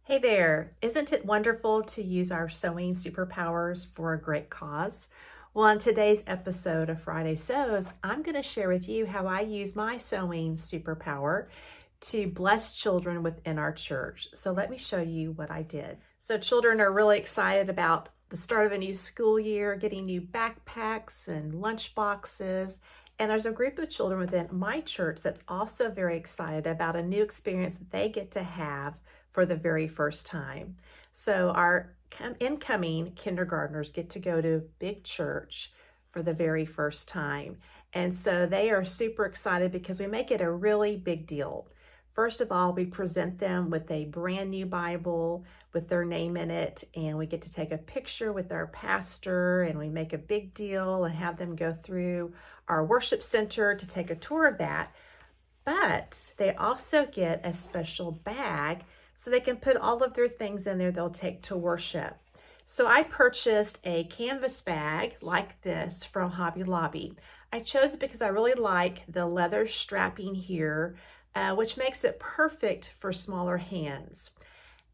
Hey there, isn't it wonderful to use our sewing superpowers for a great cause? Well, on today's episode of Friday Sews, I'm going to share with you how I use my sewing superpower to bless children within our church. So let me show you what I did. So children are really excited about the start of a new school year, getting new backpacks and lunch boxes. And there's a group of children within my church that's also very excited about a new experience that they get to have for the very first time. So our incoming kindergartners get to go to big church for the very first time. And so they are super excited because we make it a really big deal. First of all, we present them with a brand new Bible with their name in it, and we get to take a picture with our pastor, and we make a big deal and have them go through our worship center to take a tour of that. But they also get a special bag so they can put all of their things in there they'll take to worship. So I purchased a canvas bag like this from Hobby Lobby. I chose it because I really like the leather strapping here, which makes it perfect for smaller hands.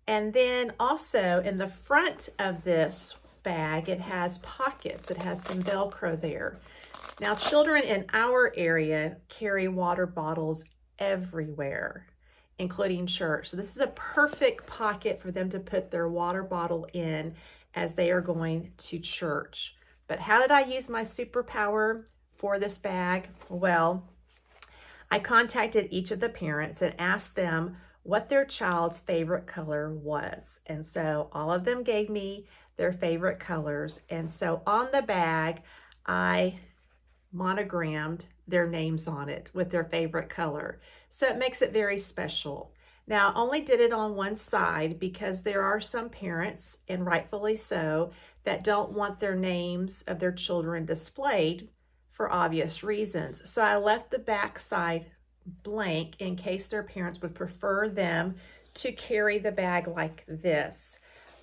And then also in the front of this bag, it has pockets. It has some Velcro there. Now, children in our area carry water bottles everywhere, including church. So this is a perfect pocket for them to put their water bottle in as they are going to church. But how did I use my superpower for this bag? Well, I contacted each of the parents and asked them what their child's favorite color was. And so all of them gave me their favorite colors. And so on the bag, I monogrammed their names on it with their favorite color. So it makes it very special. Now, I only did it on one side because there are some parents, and rightfully so, that don't want their names of their children displayed for obvious reasons. So I left the back side blank in case their parents would prefer them to carry the bag like this.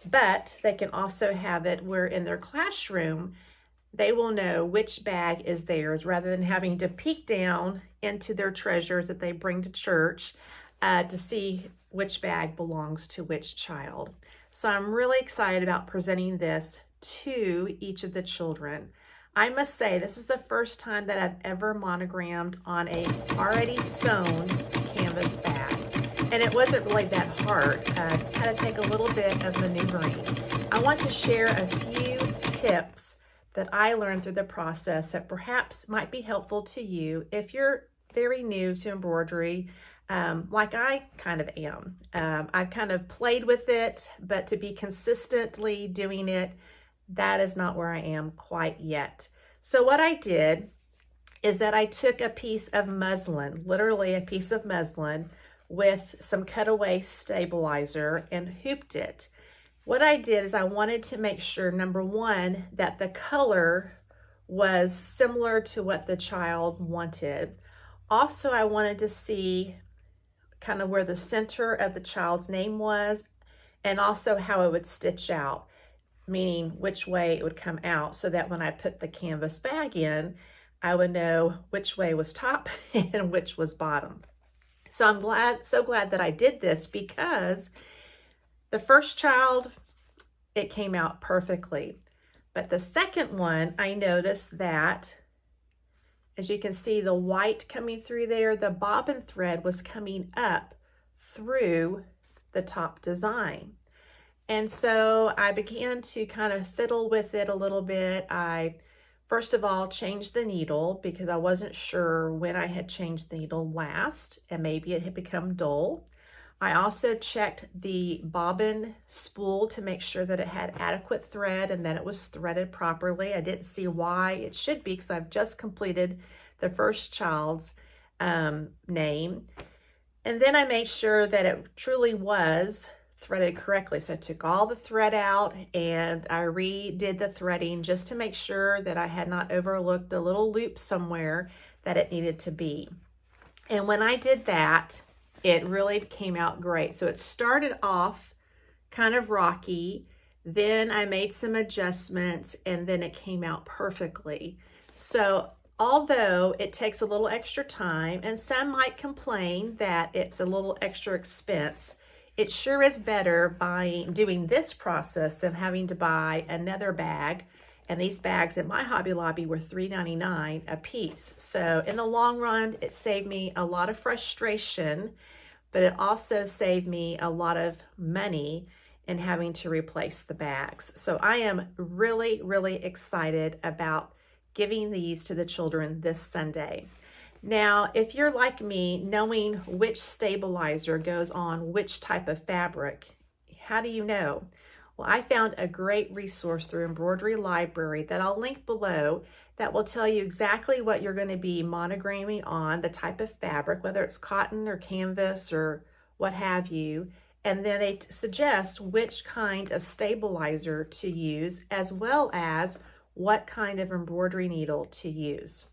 But they can also have it where in their classroom, they will know which bag is theirs rather than having to peek down into their treasures that they bring to church to see which bag belongs to which child. So I'm really excited about presenting this to each of the children. I must say, this is the first time that I've ever monogrammed on a already sewn canvas bag. And it wasn't really that hard. Just had to take a little bit of maneuvering. I want to share a few tips that I learned through the process that perhaps might be helpful to you if you're very new to embroidery, like I kind of am. I've kind of played with it, but to be consistently doing it, that is not where I am quite yet. So what I did is that I took a piece of muslin, literally a piece of muslin, with some cutaway stabilizer and hooped it. What I did is I wanted to make sure, number one, that the color was similar to what the child wanted. Also, I wanted to see kind of where the center of the child's name was, and also how it would stitch out, meaning which way it would come out, so that when I put the canvas bag in, I would know which way was top and which was bottom. So I'm so glad that I did this, because the first child, it came out perfectly. But the second one, I noticed that, as you can see, the white coming through there, the bobbin thread was coming up through the top design. And so I began to kind of fiddle with it a little bit. I, first of all, changed the needle because I wasn't sure when I had changed the needle last, and maybe it had become dull. I also checked the bobbin spool to make sure that it had adequate thread and that it was threaded properly. I didn't see why it should be, because I've just completed the first child's name. And then I made sure that it truly was threaded correctly. So I took all the thread out and I redid the threading just to make sure that I had not overlooked a little loop somewhere that it needed to be. And when I did that, it really came out great. So it started off kind of rocky, then I made some adjustments, and then it came out perfectly. So although it takes a little extra time, and some might complain that it's a little extra expense, it sure is better doing this process than having to buy another bag. And these bags at my Hobby Lobby were $3.99 a piece. So in the long run, it saved me a lot of frustration, but it also saved me a lot of money in having to replace the bags. So I am really, really excited about giving these to the children this Sunday. Now, if you're like me, knowing which stabilizer goes on which type of fabric, how do you know? Well, I found a great resource through Embroidery Library that I'll link below that will tell you exactly what you're going to be monogramming on, the type of fabric, whether it's cotton or canvas or what have you. And then they suggest which kind of stabilizer to use, as well as what kind of embroidery needle to use.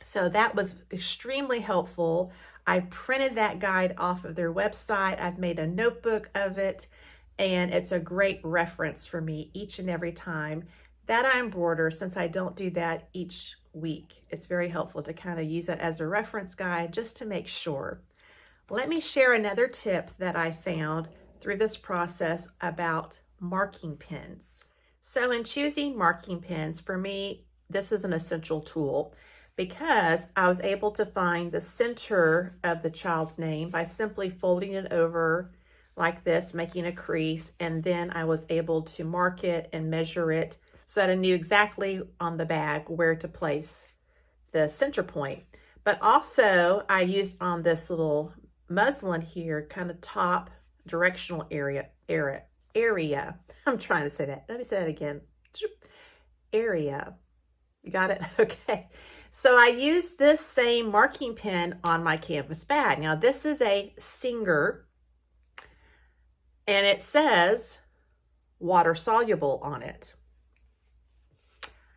So that was extremely helpful. I printed that guide off of their website. I've made a notebook of it, and it's a great reference for me each and every time that I embroider, since I don't do that each week. It's very helpful to kind of use it as a reference guide just to make sure. Let me share another tip that I found through this process about marking pens. So in choosing marking pens, for me, this is an essential tool, because I was able to find the center of the child's name by simply folding it over like this, making a crease, and then I was able to mark it and measure it so that I knew exactly on the bag where to place the center point. But also I used on this little muslin here, kind of top directional area. I'm trying to say that. Let me say that again. Area. You got it? Okay. So I used this same marking pen on my canvas bag. Now this is a Singer, and it says water soluble on it.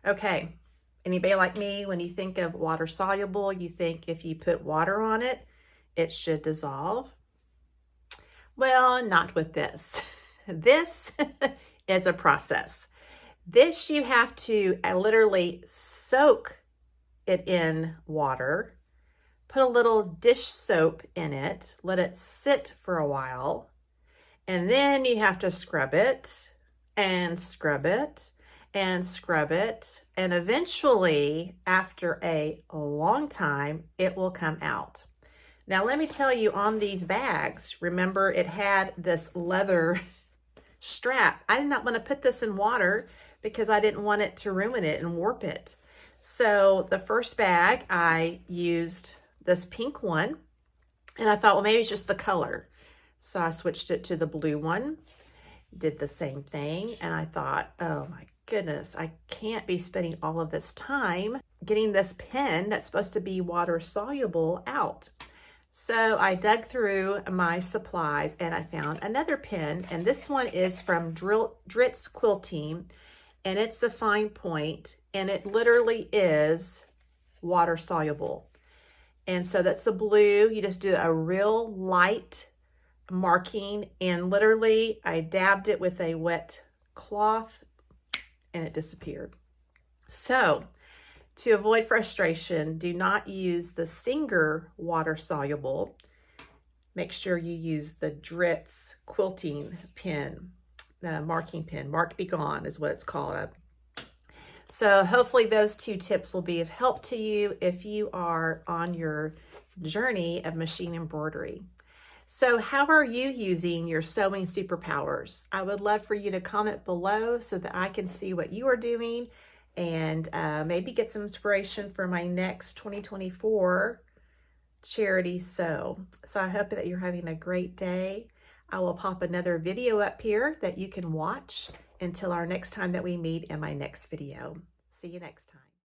Okay, anybody like me, when you think of water soluble, you think if you put water on it, it should dissolve? Well, not with this. This is a process. This you have to literally soak it in water, put a little dish soap in it, let it sit for a while, and then you have to scrub it and scrub it and scrub it, and eventually, after a long time, it will come out. Now let me tell you, on these bags, remember it had this leather strap. I did not want to put this in water because I didn't want it to ruin it and warp it. So the first bag, I used this pink one, and I thought, well, maybe it's just the color. So I switched it to the blue one, did the same thing, and I thought, oh my goodness, I can't be spending all of this time getting this pen that's supposed to be water soluble out. So I dug through my supplies and I found another pen, and this one is from Dritz Quilting, and it's the fine point, and it literally is water soluble. And so that's a blue. You just do a real light marking, and literally I dabbed it with a wet cloth and it disappeared. So to avoid frustration, do not use the Singer water soluble. Make sure you use the Dritz Quilting pen, the marking pen. Mark Be Gone is what it's called. So hopefully those two tips will be of help to you if you are on your journey of machine embroidery. So how are you using your sewing superpowers? I would love for you to comment below so that I can see what you are doing, and maybe get some inspiration for my next 2024 charity sew. So I hope that you're having a great day. I will pop another video up here that you can watch until our next time that we meet in my next video. See you next time.